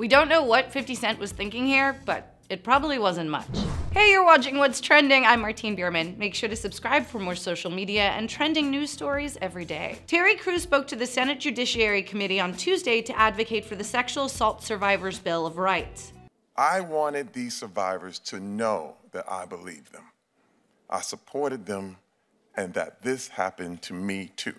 We don't know what 50 Cent was thinking here, but it probably wasn't much. Hey, you're watching What's Trending. I'm Martine Bierman. Make sure to subscribe for more social media and trending news stories every day. Terry Crews spoke to the Senate Judiciary Committee on Tuesday to advocate for the Sexual Assault Survivors' Bill of Rights. I wanted these survivors to know that I believed them, I supported them, and that this happened to me too.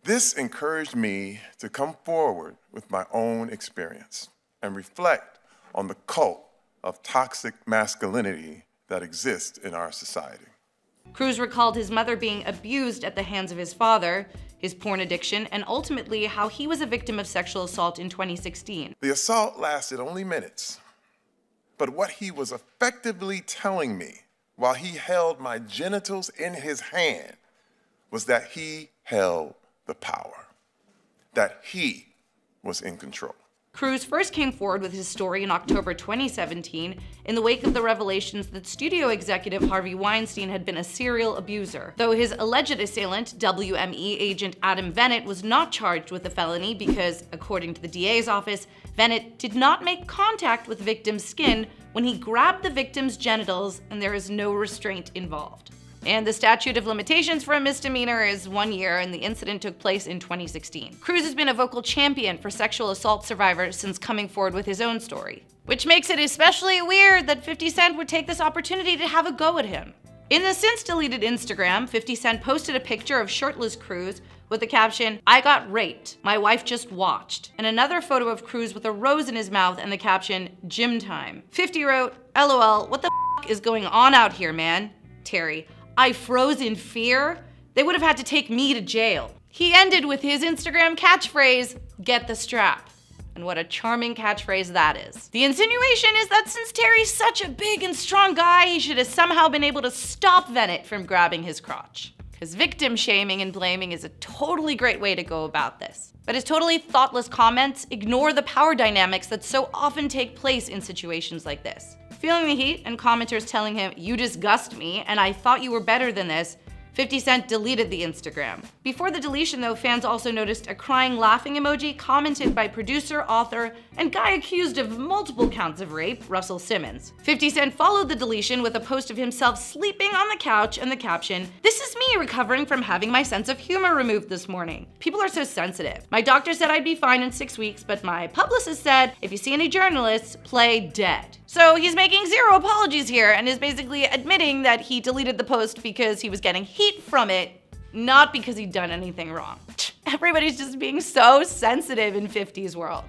This encouraged me to come forward with my own experience and reflect on the cult of toxic masculinity that exists in our society. Crews recalled his mother being abused at the hands of his father, his porn addiction, and ultimately how he was a victim of sexual assault in 2016. The assault lasted only minutes, but what he was effectively telling me while he held my genitals in his hand was that he held the power, that he was in control. Crews first came forward with his story in October 2017 in the wake of the revelations that studio executive Harvey Weinstein had been a serial abuser. Though his alleged assailant, WME agent Adam Venit, was not charged with a felony because, according to the DA's office, Venit did not make contact with the victim's skin when he grabbed the victim's genitals, and there is no restraint involved. And the statute of limitations for a misdemeanor is 1 year, and the incident took place in 2016. Crews has been a vocal champion for sexual assault survivors since coming forward with his own story, which makes it especially weird that 50 Cent would take this opportunity to have a go at him. In the since-deleted Instagram, 50 Cent posted a picture of shirtless Crews with the caption, "I got raped, my wife just watched," and another photo of Crews with a rose in his mouth and the caption, "Gym time." 50 wrote, "LOL, what the f is going on out here, man?" Terry, "I froze in fear? They would have had to take me to jail." He ended with his Instagram catchphrase, "Get the strap." And what a charming catchphrase that is. The insinuation is that since Terry's such a big and strong guy, he should have somehow been able to stop Venit from grabbing his crotch. Because victim shaming and blaming is a totally great way to go about this. But his totally thoughtless comments ignore the power dynamics that so often take place in situations like this. Feeling the heat and commenters telling him, "You disgust me, and I thought you were better than this," 50 Cent deleted the Instagram. Before the deletion though, fans also noticed a crying laughing emoji commented by producer, author, and guy accused of multiple counts of rape, Russell Simmons. 50 Cent followed the deletion with a post of himself sleeping on the couch and the caption, "This is me recovering from having my sense of humor removed this morning. People are so sensitive. My doctor said I'd be fine in 6 weeks, but my publicist said, if you see any journalists, play dead." So he's making zero apologies here and is basically admitting that he deleted the post because he was getting heat from it, not because he'd done anything wrong. Everybody's just being so sensitive in 50's world.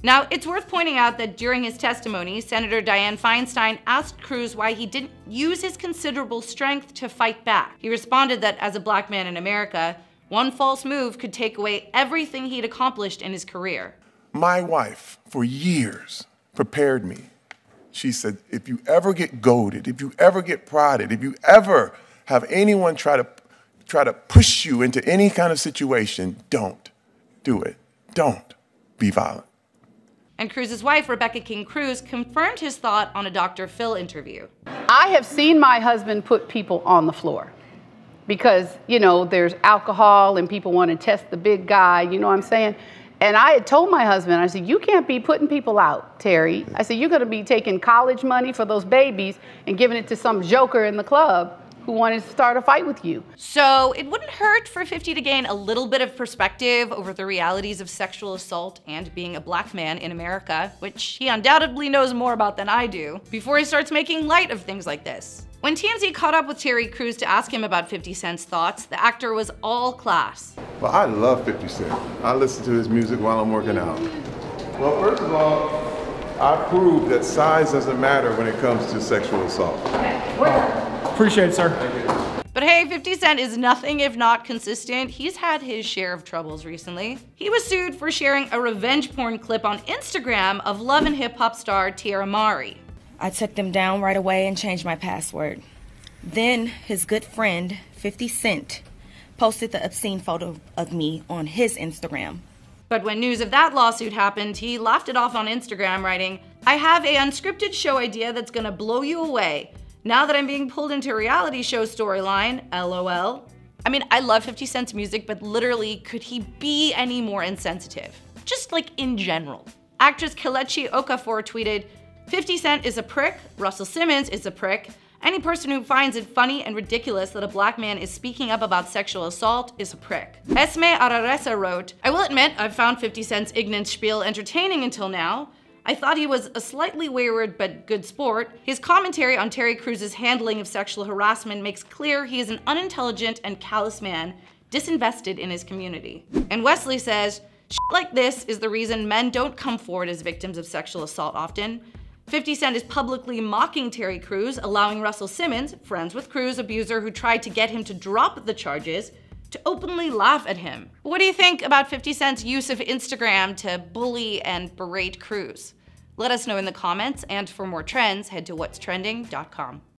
Now, it's worth pointing out that during his testimony, Senator Dianne Feinstein asked Crews why he didn't use his considerable strength to fight back. He responded that as a black man in America, one false move could take away everything he'd accomplished in his career. My wife, for years, prepared me. She said, if you ever get goaded, if you ever get prodded, if you ever have anyone try to push you into any kind of situation, don't do it. Don't be violent. And Crews' wife, Rebecca King Crews, confirmed his thought on a Dr. Phil interview. I have seen my husband put people on the floor because, you know, there's alcohol and people want to test the big guy, you know what I'm saying? And I had told my husband, I said, you can't be putting people out, Terry. I said, you're going to be taking college money for those babies and giving it to some joker in the club who wanted to start a fight with you. So it wouldn't hurt for 50 to gain a little bit of perspective over the realities of sexual assault and being a black man in America, which he undoubtedly knows more about than I do, before he starts making light of things like this. When TMZ caught up with Terry Crews to ask him about 50 Cent's thoughts, the actor was all class. Well, I love 50 Cent. I listen to his music while I'm working out. Well, first of all, I proved that size doesn't matter when it comes to sexual assault. Appreciate it, sir. But hey, 50 Cent is nothing if not consistent. He's had his share of troubles recently. He was sued for sharing a revenge porn clip on Instagram of Love and Hip Hop star Tiara Mari. I took them down right away and changed my password. Then his good friend, 50 Cent, posted the obscene photo of me on his Instagram. But when news of that lawsuit happened, he laughed it off on Instagram, writing, "I have a unscripted show idea that's gonna blow you away. Now that I'm being pulled into a reality show storyline, LOL." I mean, I love 50 Cent's music, but literally, could he be any more insensitive? Just like in general. Actress Kelechi Okafor tweeted, 50 Cent is a prick, Russell Simmons is a prick. Any person who finds it funny and ridiculous that a black man is speaking up about sexual assault is a prick. Esme Araresa wrote, I will admit I've found 50 Cent's ignorant spiel entertaining until now. I thought he was a slightly wayward but good sport. His commentary on Terry Crews's handling of sexual harassment makes clear he is an unintelligent and callous man, disinvested in his community. And Wesley says, shit like this is the reason men don't come forward as victims of sexual assault often. 50 Cent is publicly mocking Terry Crews, allowing Russell Simmons, friends with Crews' abuser who tried to get him to drop the charges, to openly laugh at him. What do you think about 50 Cent's use of Instagram to bully and berate Crews? Let us know in the comments, and for more trends, head to whatstrending.com.